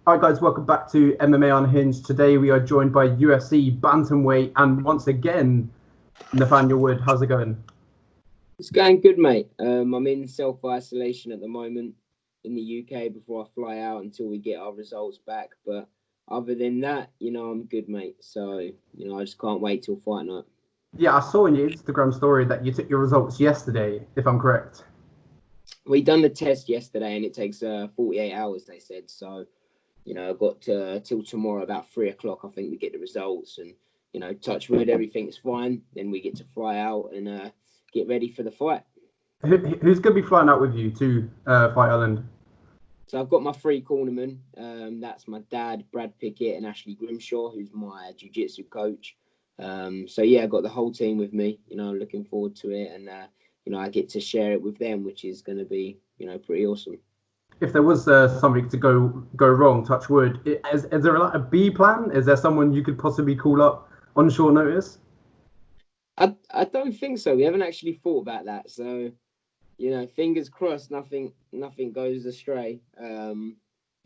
Hi guys, welcome back to MMA Unhinged. Today we are joined by UFC bantamweight and once again Nathaniel Wood. How's it going? It's going good, mate. I'm in self-isolation at the moment in the UK before I fly out until we get our results back. But other than that, I'm good, mate. So, I just can't wait till fight night. Yeah, I saw in your Instagram story that you took your results yesterday, if I'm correct. We done the test yesterday and it takes 48 hours, they said. So, I got till tomorrow about 3 o'clock. I think we get the results and, touch wood, everything's fine. Then we get to fly out and get ready for the fight. Who's going to be flying out with you to Fight Island? So I've got my three cornermen. That's my dad, Brad Pickett, and Ashley Grimshaw, who's my jiu-jitsu coach. So yeah, I've got the whole team with me. Looking forward to it, and I get to share it with them, which is going to be, pretty awesome. If there was something to go wrong, touch wood, is there like a B plan? Is there someone you could possibly call up on short notice? I don't think so. We haven't actually thought about that. So fingers crossed, nothing goes astray, and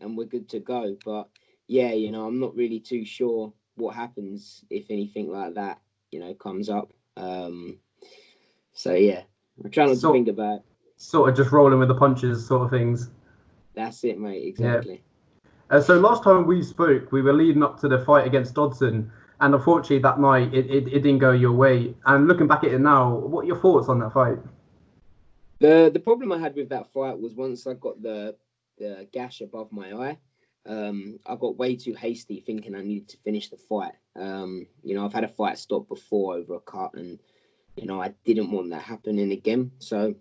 we're good to go. But yeah, I'm not really too sure what happens if anything like that, comes up. So yeah, I'm trying not to think about it. Sort of just rolling with the punches, sort of things. That's it, mate. Yeah. Exactly. So last time we spoke, we were leading up to the fight against Dodson, and unfortunately that night it didn't go your way. And looking back at it now, what are your thoughts on that fight? The problem I had with that fight was once I got the gash above my eye, I got way too hasty thinking I needed to finish the fight. I've had a fight stop before over a cut, and I didn't want that happening again. So,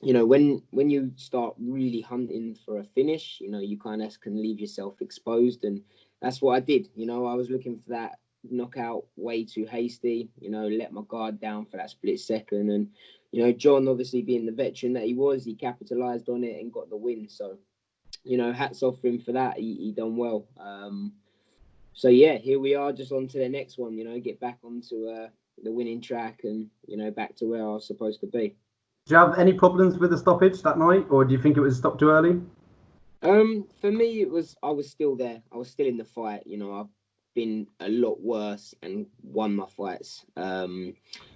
when you start really hunting for a finish, you kind of can leave yourself exposed, and that's what I did. I was looking for that knockout way too hasty. Let my guard down for that split second, and John, obviously being the veteran that he was, he capitalized on it and got the win. So, hats off for him for that. He done well. So yeah, here we are, just on to the next one. Get back onto the winning track and back to where I was supposed to be. Do you have any problems with the stoppage that night, or do you think it was stopped too early? For me, I was still there. I was still in the fight. I've been a lot worse and won my fights.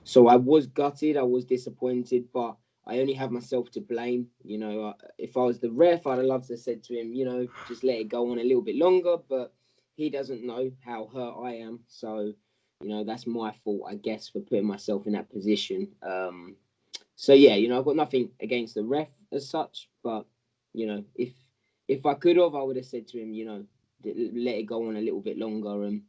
So I was gutted. I was disappointed, but I only have myself to blame. If I was the ref, I'd have loved to have said to him, just let it go on a little bit longer. But he doesn't know how hurt I am. So, that's my fault, I guess, for putting myself in that position. So yeah, I've got nothing against the ref as such, but if I could have, I would have said to him, let it go on a little bit longer and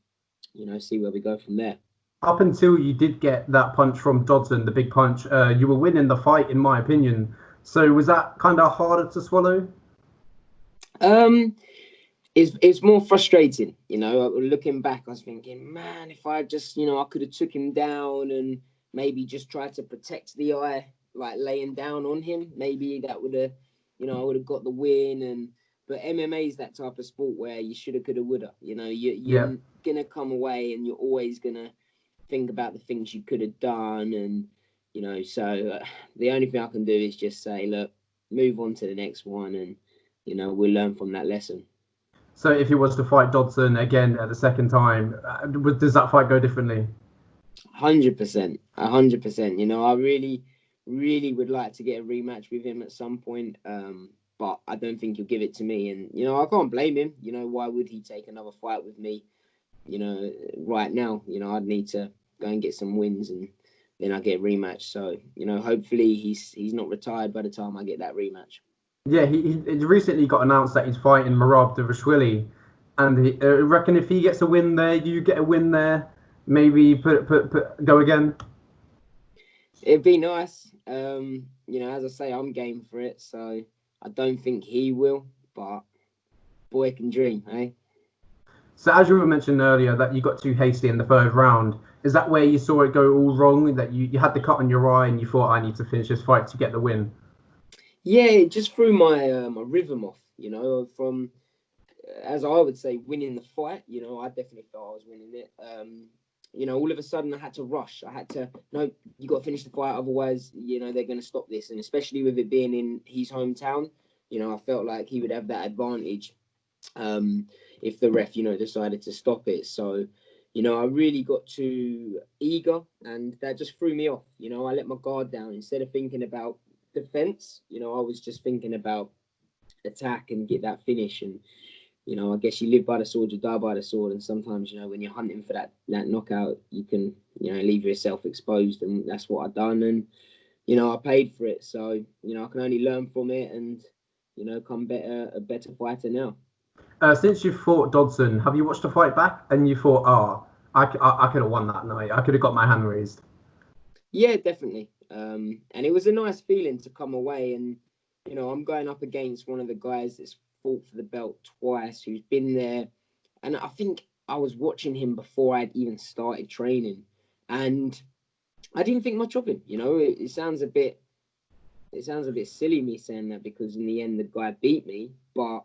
see where we go from there. Up until you did get that punch from Dodson, the big punch, you were winning the fight, in my opinion. So was that kind of harder to swallow? It's more frustrating, looking back. I was thinking, man, if I just, I could have took him down and maybe just tried to protect the eye, like laying down on him. Maybe that would have, I would have got the win. But MMA is that type of sport where you shoulda, coulda, woulda. Yeah. You're gonna come away and you're always gonna think about the things you could have done, and so the only thing I can do is just say, look, move on to the next one, and we'll learn from that lesson. So if he was to fight Dodson again at the second time, does that fight go differently? 100%, 100%. I really, really would like to get a rematch with him at some point. But I don't think he'll give it to me, and I can't blame him. Why would he take another fight with me? Right now, I'd need to go and get some wins, and then I get a rematch. So, hopefully he's not retired by the time I get that rematch. Yeah, he recently got announced that he's fighting Marab Davashvili, and I reckon if he gets a win there, you get a win there. Maybe go again. It'd be nice. As I say, I'm game for it, so I don't think he will, but boy can dream, eh? So as you were mentioning earlier, that you got too hasty in the third round. Is that where you saw it go all wrong? That you had the cut on your eye and you thought, I need to finish this fight to get the win? Yeah, it just threw my rhythm off. From as I would say, winning the fight. I definitely thought I was winning it. All of a sudden I had to rush. I had to, no, you got to finish the fight, otherwise, they're going to stop this. And especially with it being in his hometown, I felt like he would have that advantage. if the ref, decided to stop it. So, I really got too eager, and that just threw me off. I let my guard down. Instead of thinking about defense, I was just thinking about attack and get that finish. And I guess you live by the sword, you die by the sword. And sometimes, when you're hunting for that knockout, you can, leave yourself exposed. And that's what I've done. And, I paid for it. So, I can only learn from it and, come a better fighter now. Since you fought Dodson, have you watched the fight back and you thought, I could have won that night. I could have got my hand raised? Yeah, definitely. And it was a nice feeling to come away. And, I'm going up against one of the guys that's fought for the belt twice, who's been there. And I think I was watching him before I'd even started training. And I didn't think much of him. It sounds a bit silly me saying that, because in the end the guy beat me. But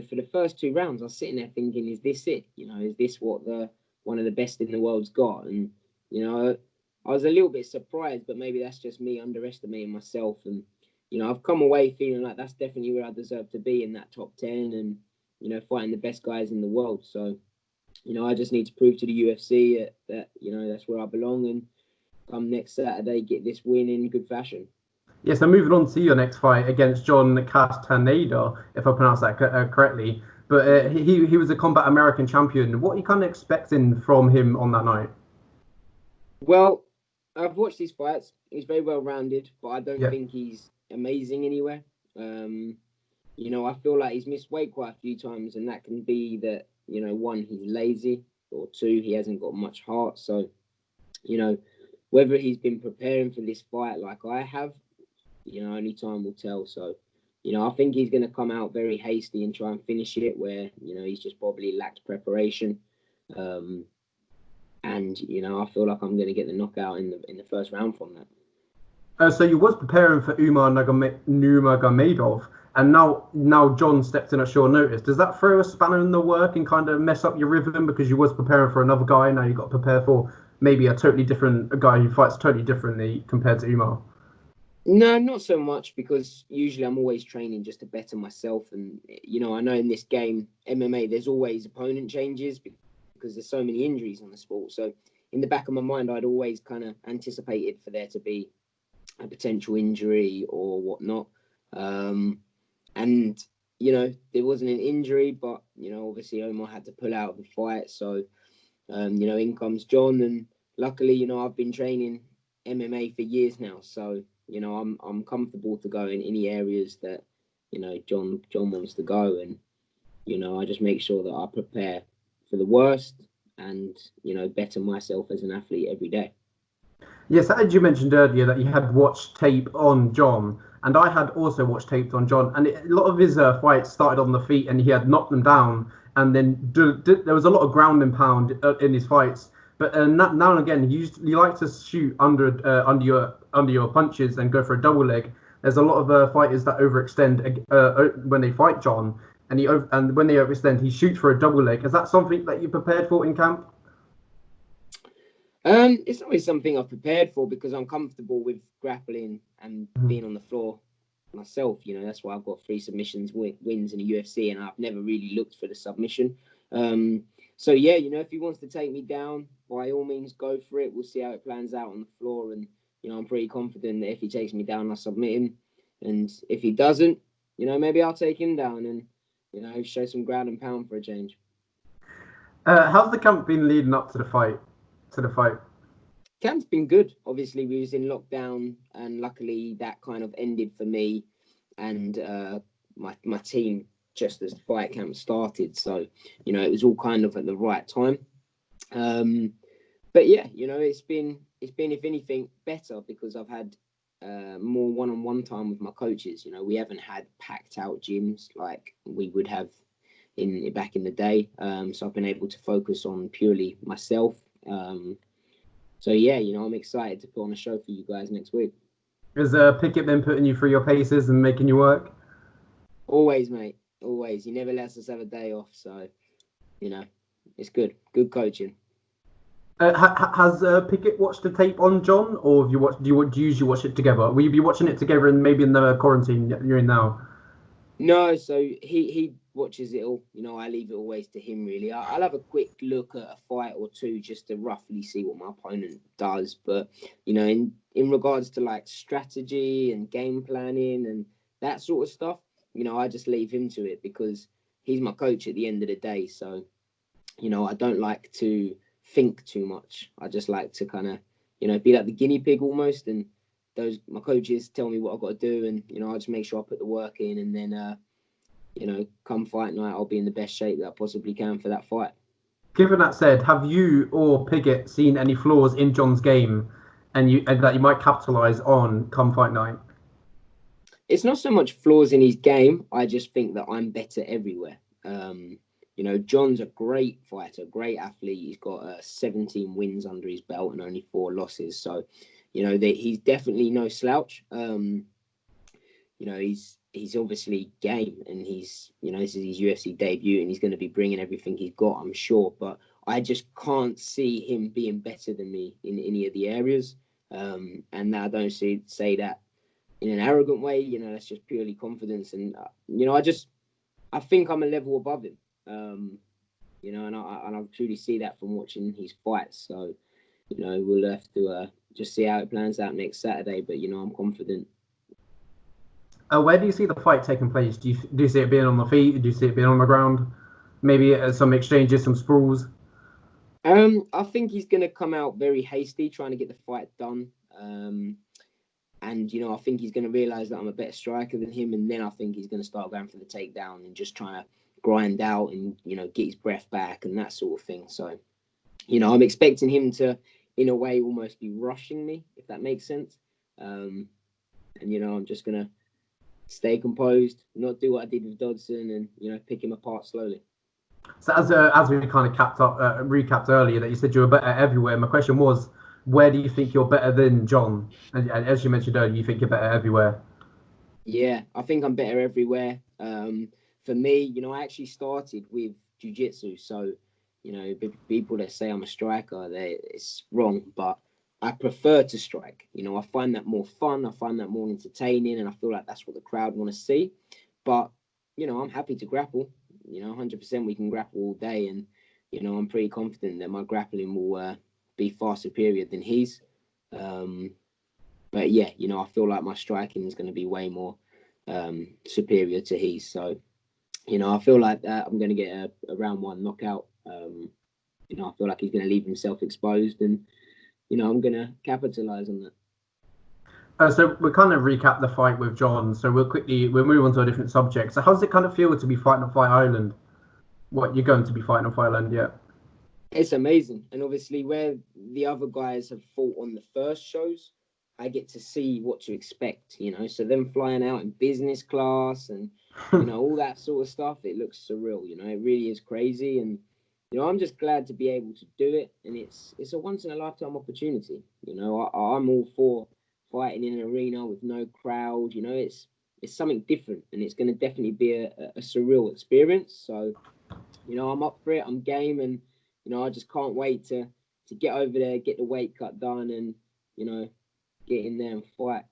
for the first 2 rounds, I was sitting there thinking, is this it? Is this what one of the best in the world's got? And I was a little bit surprised, but maybe that's just me underestimating myself. And I've come away feeling like that's definitely where I deserve to be, in that top 10, and fighting the best guys in the world. So I just need to prove to the UFC that that's where I belong, and come next Saturday get this win in good fashion. Yeah, so moving on to your next fight against John Castaneda, if I pronounce that correctly. But he was a Combat American champion. What are you kind of expecting from him on that night? Well, I've watched these fights. He's very well rounded, but I don't think he's amazing anywhere. I feel like he's missed weight quite a few times, and that can be that, 1, he's lazy, or 2, he hasn't got much heart. So, whether he's been preparing for this fight like I have, only time will tell. So, I think he's going to come out very hasty and try and finish it where, he's just probably lacked preparation. And, I feel like I'm going to get the knockout in the first round from that. So you was preparing for Umar Nurmagomedov, and now John stepped in at short notice. Does that throw a spanner in the work and kind of mess up your rhythm, because you was preparing for another guy, now you got to prepare for maybe a guy who fights totally differently compared to Umar? No, not so much, because usually I'm always training just to better myself. And, I know in this game, MMA, there's always opponent changes because there's so many injuries on the sport. So in the back of my mind, I'd always kind of anticipated for there to be a potential injury or whatnot. And, there wasn't an injury, but, obviously Omar had to pull out of the fight. So, in comes John. And luckily, I've been training MMA for years now. So, I'm comfortable to go in any areas that, John wants to go. And, I just make sure that I prepare for the worst and, better myself as an athlete every day. Yes, as you mentioned earlier that you had watched tape on John, and I had also watched tape on John, and a lot of his fights started on the feet, and he had knocked them down, and then there was a lot of ground and pound in his fights. But now and again, he likes to shoot under your punches and go for a double leg. There's a lot of fighters that overextend when they fight John, and when they overextend, he shoots for a double leg. Is that something that you prepared for in camp? It's not really something I've prepared for, because I'm comfortable with grappling and being on the floor myself. That's why I've got 3 submissions wins in the UFC, and I've never really looked for the submission. So yeah, if he wants to take me down, by all means, go for it. We'll see how it plans out on the floor, and I'm pretty confident that if he takes me down, I'll submit him, and if he doesn't, maybe I'll take him down and show some ground and pound for a change. How's the camp been leading up to the fight? Camp's been good. Obviously, we was in lockdown, and luckily that kind of ended for me and my team just as the fight camp started. So, it was all kind of at the right time. But yeah, it's been if anything better, because I've had more one-on-one time with my coaches. We haven't had packed out gyms like we would have back in the day. So I've been able to focus on purely myself. So yeah, I'm excited to put on a show for you guys next week. Has Pickett been putting you through your paces and making you work? Always, mate. Always. He never lets us have a day off. So, it's good. Good coaching. Has Pickett watched the tape on John, or do you usually watch it together? Will you be watching it together, and maybe in the quarantine you're in now? No, so he watches it all. You know, I leave it always to him, really. I'll have a quick look at a fight or two just to roughly see what my opponent does. But, you know, in regards to like strategy and game planning and that sort of stuff, you know, I just leave him to it because he's my coach at the end of the day. So, you know, I don't like to think too much. I just like to kind of, you know, be like the guinea pig almost. And my coaches tell me what I've got to do. And, you know, I just make sure I put the work in. And then, you know, come fight night, I'll be in the best shape that I possibly can for that fight. Given that said, have you or Piggott seen any flaws in John's game and that you might capitalise on come fight night? It's not so much flaws in his game. I just think that I'm better everywhere. You know, John's a great fighter, great athlete. He's got 17 wins under his belt and only 4 losses. So, you know, he's definitely no slouch. You know, he's obviously game, and he's, you know, this is his UFC debut, and he's going to be bringing everything he's got, I'm sure. But I just can't see him being better than me in any of the areas. And I don't say that in an arrogant way. You know, that's just purely confidence. And you know, I think I'm a level above him. You know, and I truly see that from watching his fights. So, you know, we'll have to just see how it plans out next Saturday. But you know, I'm confident. Where do you see the fight taking place? Do you see it being on the feet? Do you see it being on the ground? Maybe some exchanges, some sprawls? I think he's going to come out very hasty, trying to get the fight done. And, you know, I think he's going to realise that I'm a better striker than him. And then I think he's going to start going for the takedown and just trying to grind out and, you know, get his breath back and that sort of thing. So, you know, I'm expecting him to, in a way, almost be rushing me, if that makes sense. And, you know, I'm just going to stay composed, not do what I did with Dodson and, you know, pick him apart slowly. So as we kind of recapped earlier, that you said you were better everywhere. My question was, where do you think you're better than John? And as you mentioned earlier, you think you're better everywhere. Yeah, I think I'm better everywhere. For me, you know, I actually started with jiu-jitsu. So, you know, people that say I'm a striker, it's wrong. But I prefer to strike. You know, I find that more fun. I find that more entertaining. And I feel like that's what the crowd want to see. But, you know, I'm happy to grapple. You know, 100% we can grapple all day. And, you know, I'm pretty confident that my grappling will be far superior than his. But yeah, you know, I feel like my striking is going to be way more superior to his. So, you know, I feel like I'm going to get a round 1 knockout. You know, I feel like he's going to leave himself exposed, and, you know, I'm going to capitalise on that. So we'll kind of recap the fight with John. So we'll move on to a different subject. So how does it kind of feel to be fighting on Fight Island? What, you're going to be fighting on Fight Island, yeah? It's amazing. And obviously where the other guys have fought on the first shows, I get to see what to expect, you know. So them flying out in business class and, you know, all that sort of stuff, it looks surreal, you know. It really is crazy. And, you know, I'm just glad to be able to do it. And it's a once in a lifetime opportunity. You know, I'm all for fighting in an arena with no crowd. You know, it's something different, and it's going to definitely be a surreal experience. So, you know, I'm up for it. I'm game, and, you know, I just can't wait to get over there, get the weight cut done, and, you know, get in there and fight.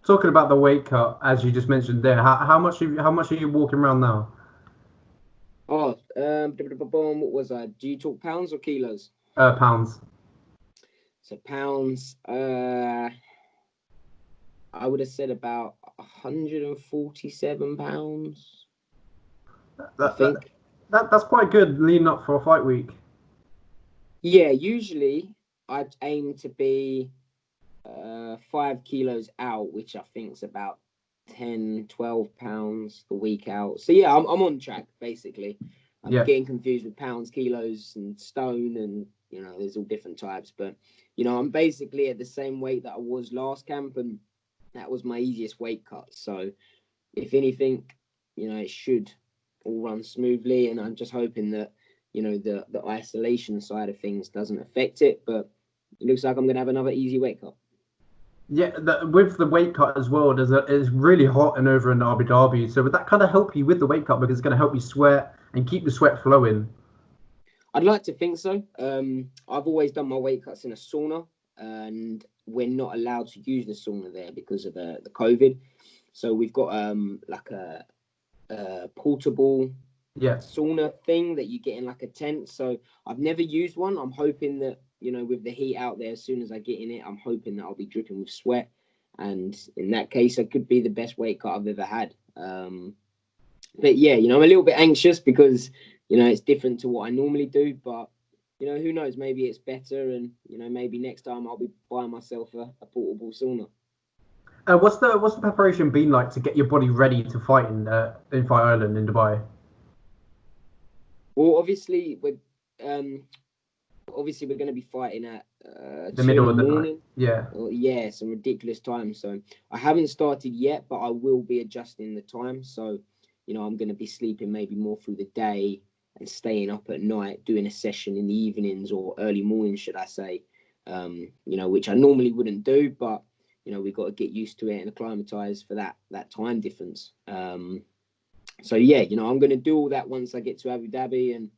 Talking about the weight cut, as you just mentioned there, how much are you walking around now? Oh, what was I? Do you talk pounds or kilos? Pounds. So pounds, I would have said about 147 pounds. I think. That's quite good leading up for a fight week. Yeah, usually I'd aim to be 5 kilos out, which I think is about 10, 12 pounds the week out. So yeah, I'm on track basically. I'm getting confused with pounds, kilos, and stone, and, you know, there's all different types. But, you know, I'm basically at the same weight that I was last camp, and that was my easiest weight cut. So if anything, you know, it should all run smoothly, and I'm just hoping that, you know, the isolation side of things doesn't affect it. But it looks like I'm going to have another easy weight cut. Yeah, with the weight cut as well, it's really hot and over in Abu Dhabi. So would that kind of help you with the weight cut, because it's going to help you sweat and keep the sweat flowing? I'd like to think so. I've always done my weight cuts in a sauna, and we're not allowed to use the sauna there because of the COVID. So we've got like a portable Yeah. sauna thing that you get in like a tent. So I've never used one. I'm hoping that, you know, with the heat out there, as soon as I get in it, I'm hoping that I'll be dripping with sweat. And in that case, it could be the best weight cut I've ever had. But yeah, you know, I'm a little bit anxious because, you know, it's different to what I normally do. But, you know, who knows? Maybe it's better. And, you know, maybe next time I'll be buying myself a portable sauna. What's the preparation been like to get your body ready to fight in Fight Island in Dubai? Well, obviously, we're going to be fighting at The 2 in middle the of the night. morning. Yeah. Yeah, some ridiculous time. So I haven't started yet, but I will be adjusting the time. So, you know, I'm going to be sleeping maybe more through the day and staying up at night, doing a session in the evenings or early mornings, should I say, you know, which I normally wouldn't do, but, you know, we've got to get used to it and acclimatise for that time difference. So, yeah, you know, I'm going to do all that once I get to Abu Dhabi, and,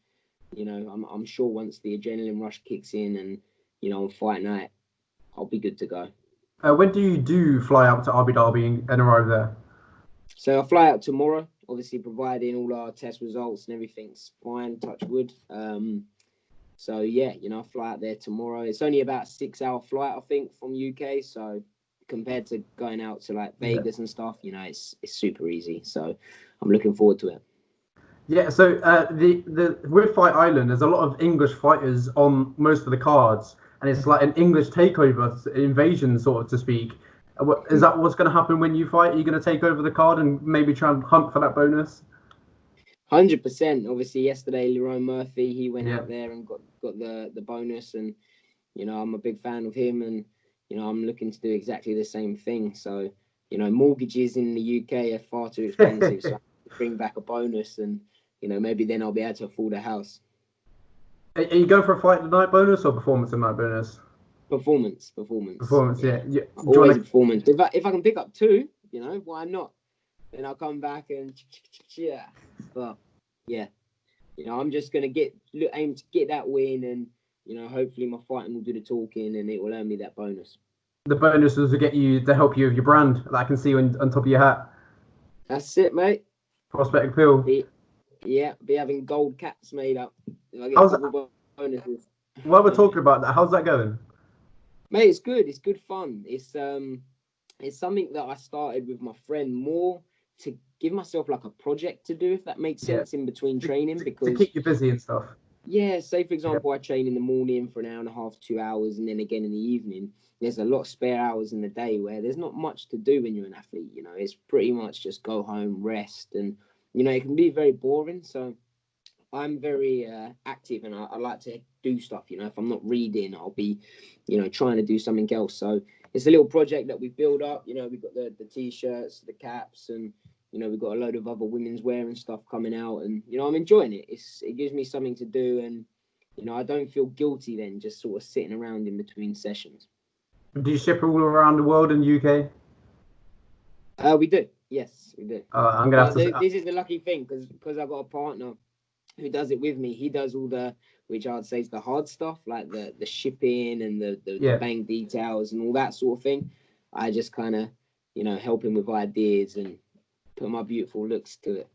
you know, I'm sure once the adrenaline rush kicks in and, you know, on fight night, I'll be good to go. When do you fly out to Abu Dhabi and arrive there? So I fly out tomorrow, obviously providing all our test results and everything's fine, touch wood. So yeah, you know, I fly out there tomorrow. It's only about a 6-hour flight, I think, from UK. So compared to going out to like Vegas and stuff, you know, it's super easy. So I'm looking forward to it. Yeah, so the with Fight Island, there's a lot of English fighters on most of the cards, and it's like an English takeover, invasion, sort of to speak. Is that what's going to happen when you fight? Are you going to take over the card and maybe try and hunt for that bonus? 100%. Obviously, yesterday, Lerone Murphy, he went Yeah. out there and got the bonus, and you know, I'm a big fan of him, and you know, I'm looking to do exactly the same thing. So, you know, mortgages in the UK are far too expensive, so I have to bring back a bonus, and you know, maybe then I'll be able to afford a house. Are you going for a fight of the night bonus or performance of the night bonus? Performance. Performance, yeah. Always a performance. If I can pick up 2, you know, why not? Then I'll come back and yeah. But yeah, you know, I'm just gonna aim to get that win, and you know, hopefully my fighting will do the talking, and it will earn me that bonus. The bonuses will get you to help you with your brand that I can see on top of your hat. That's it, mate. Prospect appeal. Be having gold caps made up. If I get How's double bonuses. While we're talking about that, how's that going? Mate, it's good. It's good fun. It's something that I started with my friend more to give myself like a project to do, if that makes sense, in between training, because to keep you busy and stuff. Yeah, say for example, I train in the morning for an hour and a half, 2 hours, and then again in the evening. There's a lot of spare hours in the day where there's not much to do when you're an athlete. You know, it's pretty much just go home, rest, and you know, it can be very boring. So I'm very active, and I like to do stuff. You know, if I'm not reading, I'll be, you know, trying to do something else. So it's a little project that we build up. You know, we've got the t-shirts, the caps, and you know, we've got a load of other women's wear and stuff coming out, and you know, I'm enjoying it. It gives me something to do, and you know, I don't feel guilty then just sort of sitting around in between sessions. Do you ship all around the world in the UK? We do. Yes, we do. I'm gonna have to. This is the lucky thing because I've got a partner who does it with me. He does all the, which I'd say is the hard stuff, like the shipping and the bank details and all that sort of thing. I just kind of, you know, help him with ideas and put my beautiful looks to it.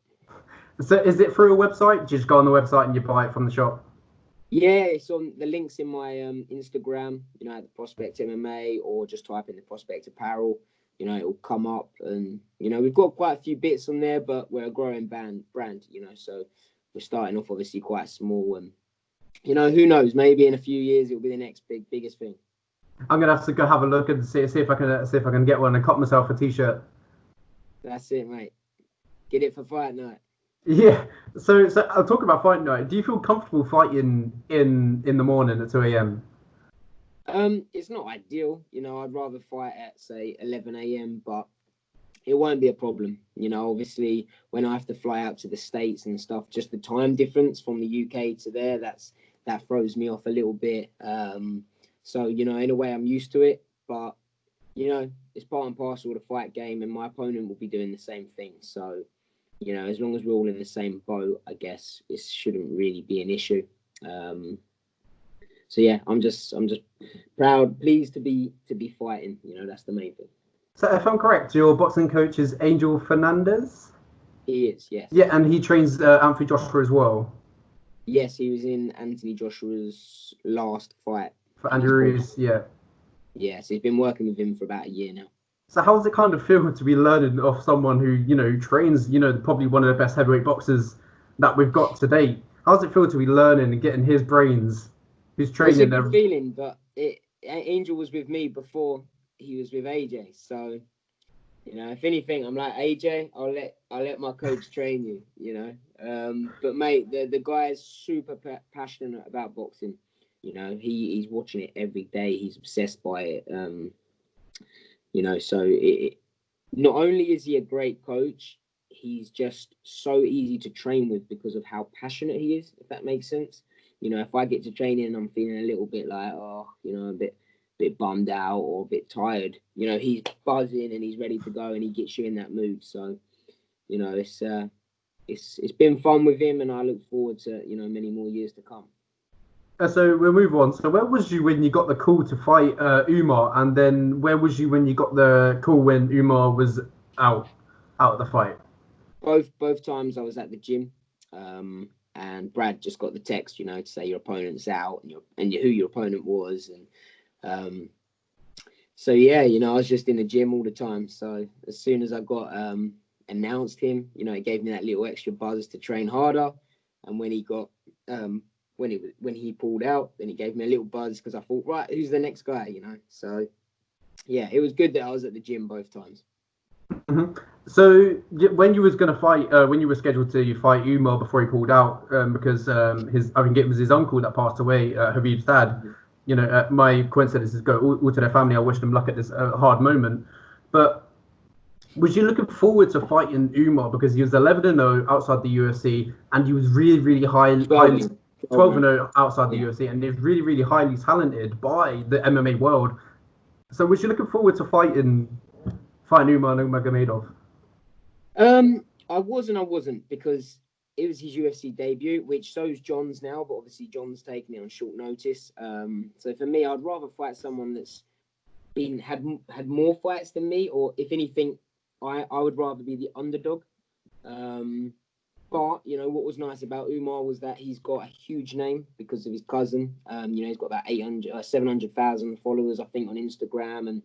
So is it through a website? Do you just go on the website and you buy it from the shop? Yeah, it's on the links in my Instagram, you know, at the Prospect MMA, or just type in the Prospect Apparel. You know, it'll come up, and you know, we've got quite a few bits on there, but we're a growing brand, you know, so we're starting off obviously quite small, and you know, who knows, maybe in a few years it'll be the next biggest thing. I'm gonna have to go have a look and see if I can get one and cut myself a t-shirt. That's it, mate. Get it for fight night. Yeah. So I'll talk about fight night. Do you feel comfortable fighting in the morning at 2 a.m.? It's not ideal, you know. I'd rather fight at say 11 a.m., but it won't be a problem. You know, obviously when I have to fly out to the States and stuff, just the time difference from the UK to there, that throws me off a little bit. So, you know, in a way I'm used to it, but you know, it's part and parcel of the fight game, and my opponent will be doing the same thing. So, you know, as long as we're all in the same boat, I guess it shouldn't really be an issue. So yeah, I'm just proud, pleased to be fighting. You know, that's the main thing. So if I'm correct, your boxing coach is Angel Fernandez. He is, yes. Yeah, and he trains Anthony Joshua as well. Yes, he was in Anthony Joshua's last fight. For He's Andrew called. Ruiz, yeah. Yes, he's been working with him for about a year now. So how does it kind of feel to be learning off someone who, trains, probably one of the best heavyweight boxers that we've got to date? How does it feel to be learning and getting his brains, who's Well, it's a training good them? feeling, but Angel was with me before he was with AJ. So, if anything, I'm like AJ. I'll let my coach train you. But mate, the guy is super passionate about boxing. He's watching it every day. He's obsessed by it. So not only is he a great coach, he's just so easy to train with because of how passionate he is, if that makes sense. If I get to training and I'm feeling a little bit like, a bit bummed out or a bit tired, he's buzzing and he's ready to go and he gets you in that mood. So, it's been fun with him and I look forward to, many more years to come. So we'll move on. So where was you when you got the call to fight Umar, and then where was you when you got the call when Umar was out of the fight? Both times I was at the gym, and Brad just got the text, to say your opponent's out and who your opponent was, and so yeah, I was just in the gym all the time. So as soon as I got announced him, it gave me that little extra buzz to train harder, and when he got when he pulled out, then it gave me a little buzz because I thought, right, who's the next guy, So yeah, it was good that I was at the gym both times. Mm-hmm. So when you was gonna fight, when you were scheduled to fight Umar before he pulled out, because I think it was his uncle that passed away, Habib's dad. My coincidences go all to their family. I wish them luck at this hard moment. But was you looking forward to fighting Umar because he was 11-0 outside the UFC and he was really, really highly 12-0 outside the UFC and he's really, really highly talented by the MMA world. So was you looking forward to fighting Umar Nurmagomedov? I was and I wasn't because it was his UFC debut, which so's John's now, but obviously John's taking it on short notice. So for me, I'd rather fight someone that's had more fights than me, or if anything, I would rather be the underdog. But what was nice about Umar was that he's got a huge name because of his cousin. He's got about 700,000 followers, I think, on Instagram, and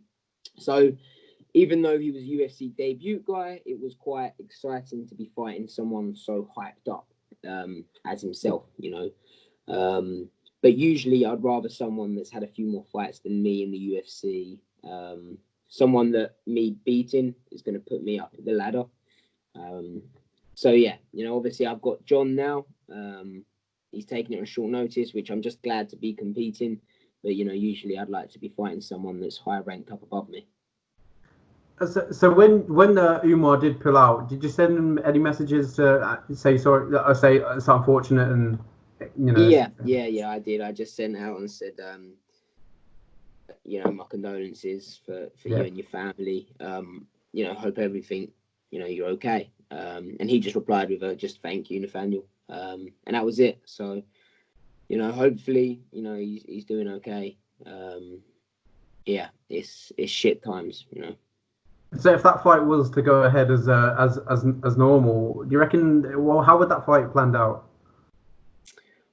so even though he was a UFC debut guy, it was quite exciting to be fighting someone so hyped up as himself, But usually I'd rather someone that's had a few more fights than me in the UFC. Someone that me beating is going to put me up the ladder. So yeah, obviously I've got John now. He's taking it on short notice, which I'm just glad to be competing. But usually I'd like to be fighting someone that's higher ranked up above me. So when Umar did pull out, did you send him any messages to say sorry, say it's unfortunate and Yeah, I did. I just sent out and said, my condolences for you and your family. Hope everything, you're okay. And he just replied with just thank you, Nathaniel. And that was it. So, hopefully, he's doing okay. Yeah, it's shit times, So if that fight was to go ahead as normal, do you reckon? Well, how would that fight planned out?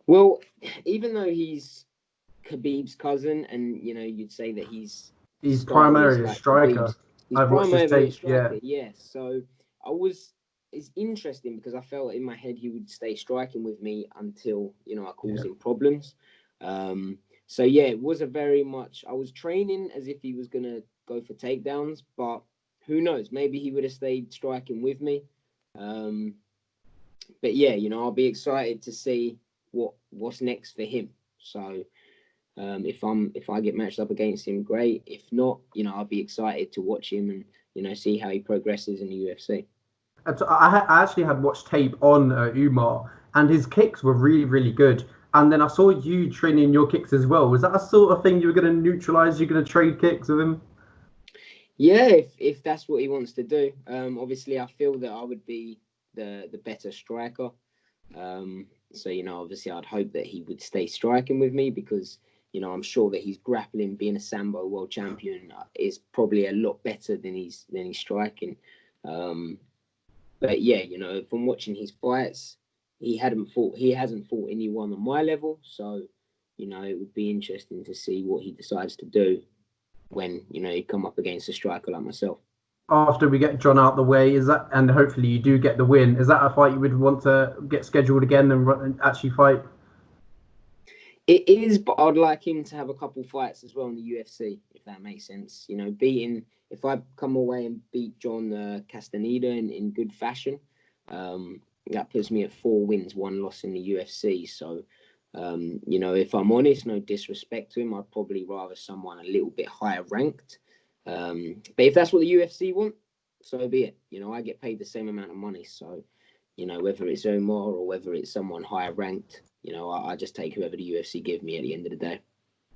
Well, even though he's Khabib's cousin, and you'd say that he's started as primarily a like striker. he's I've watched his primarily a tape. striker. Yeah. Yeah. So it's interesting because I felt in my head he would stay striking with me until I caused him problems. So yeah, it was a very much. I was training as if he was gonna go for takedowns, but who knows? Maybe he would have stayed striking with me. But yeah, I'll be excited to see what's next for him. So if I get matched up against him, great. If not, I'll be excited to watch him and see how he progresses in the UFC. I actually had watched tape on Umar, and his kicks were really, really good. And then I saw you training your kicks as well. Was that a sort of thing you were going to neutralize? You're going to trade kicks with him? Yeah, if that's what he wants to do. Obviously, I feel that I would be the better striker. So obviously, I'd hope that he would stay striking with me because I'm sure that he's grappling, being a Sambo world champion, is probably a lot better than he's striking. But yeah, you know, from watching his fights, he hasn't fought anyone on my level. So, you know, it would be interesting to see what he decides to do when, you know, he come up against a striker like myself. After we get John out the way, is that, and hopefully you do get the win, is that a fight you would want to get scheduled again and actually fight? It is, but I'd like him to have a couple fights as well in the UFC, if that makes sense. You know, if I come away and beat John Castaneda in good fashion, that puts me at 4 wins, 1 loss in the UFC. So, you know, if I'm honest, no disrespect to him, I'd probably rather someone a little bit higher ranked. But if that's what the UFC want, so be it. You know, I get paid the same amount of money. So, you know, whether it's Omar or whether it's someone higher ranked, you know, I just take whoever the UFC give me at the end of the day.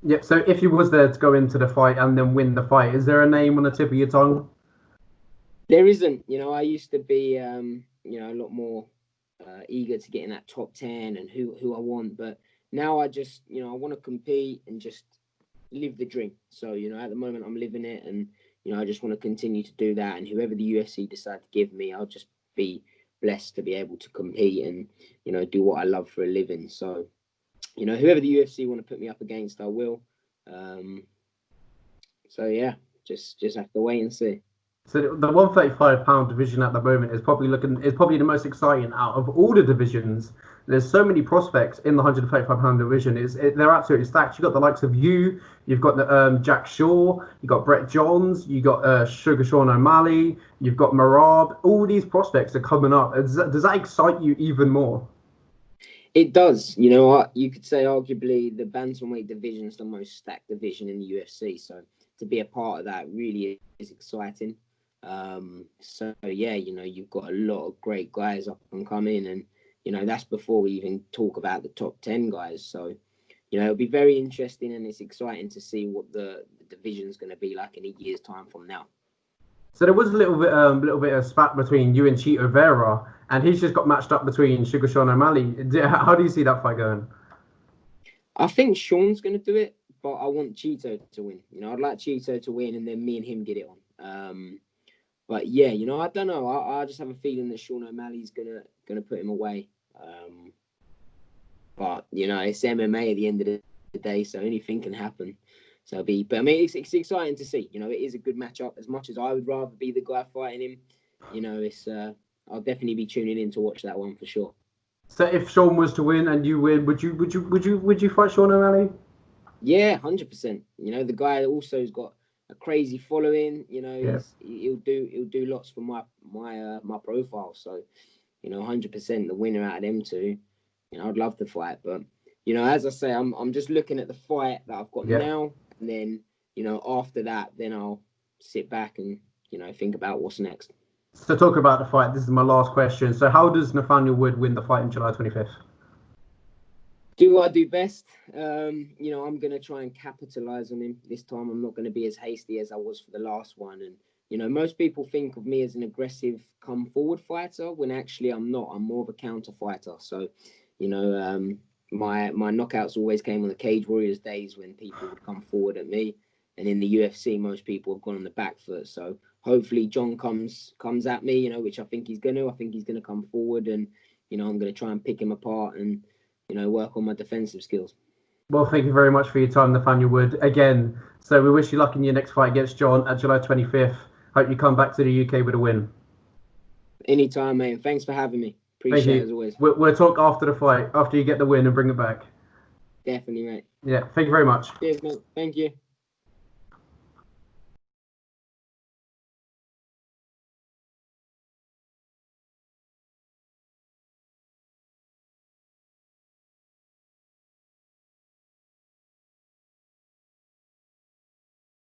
Yep. So if you was there to go into the fight and then win the fight, is there a name on the tip of your tongue? There isn't. You know, I used to be, you know, a lot more eager to get in that top 10 and who I want. But now I just, you know, I want to compete and just live the dream. So, you know, at the moment I'm living it, and, you know, I just want to continue to do that. And whoever the UFC decide to give me, I'll just be blessed to be able to compete and, you know, do what I love for a living. So, you know, whoever the UFC want to put me up against, I will. So yeah, just have to wait and see. So the 135-pound division at the moment is probably the most exciting out of all the divisions. There's so many prospects in the 135-pound division. They're absolutely stacked. You've got the likes of you've got the Jack Shaw, you've got Brett Johns, you've got Sugar Sean O'Malley, you've got Marab. All these prospects are coming up. Does that excite you even more? It does. You know, you could say arguably the bantamweight division is the most stacked division in the UFC. So to be a part of that really is exciting. So yeah, you know, you've got a lot of great guys up and coming, and you know that's before we even talk about the top 10 guys. So you know, it'll be very interesting, and it's exciting to see what the division is going to be like in a year's time from now. So there was a little bit of spat between you and Chito Vera, and he's just got matched up between Sugar Sean O'Malley. How do you see that fight going? I think Sean's going to do it, but I want Chito to win. You know, I'd like Chito to win, and then me and him get it on. But yeah, you know, I don't know. I just have a feeling that Sean O'Malley's gonna put him away. But you know, it's MMA at the end of the day, so anything can happen. So but I mean, it's exciting to see. You know, it is a good matchup. As much as I would rather be the guy fighting him, you know, I'll definitely be tuning in to watch that one for sure. So if Sean was to win and you win, would you fight Sean O'Malley? Yeah, 100%. You know, the guy also has got a crazy following. You know, Yeah. he'll do lots for my profile. So, you know, 100% the winner out of them two. You know, I'd love to fight, but you know, as I say, I'm just looking at the fight that I've got Yeah. now, and then you know, after that, then I'll sit back and you know think about what's next. So talk about the fight. This is my last question. So how does Nathaniel Wood win the fight in July 25th? Do what I do best. You know, I'm gonna try and capitalize on him this time. I'm not gonna be as hasty as I was for the last one. And you know, most people think of me as an aggressive, come forward fighter when actually I'm not. I'm more of a counter fighter. So, you know, my knockouts always came on the Cage Warriors days when people would come forward at me, and in the UFC, most people have gone on the back foot. So hopefully, John comes at me. You know, which I think he's gonna. I think he's gonna come forward, and you know, I'm gonna try and pick him apart and you know, work on my defensive skills. Well, thank you very much for your time, Nathaniel Wood. Again, so we wish you luck in your next fight against John at July 25th. Hope you come back to the UK with a win. Anytime, mate. Thanks for having me. Thank Appreciate it you. as always. We'll talk after the fight, after you get the win and bring it back. Definitely, mate. Yeah, thank you very much. Cheers, mate. Thank you.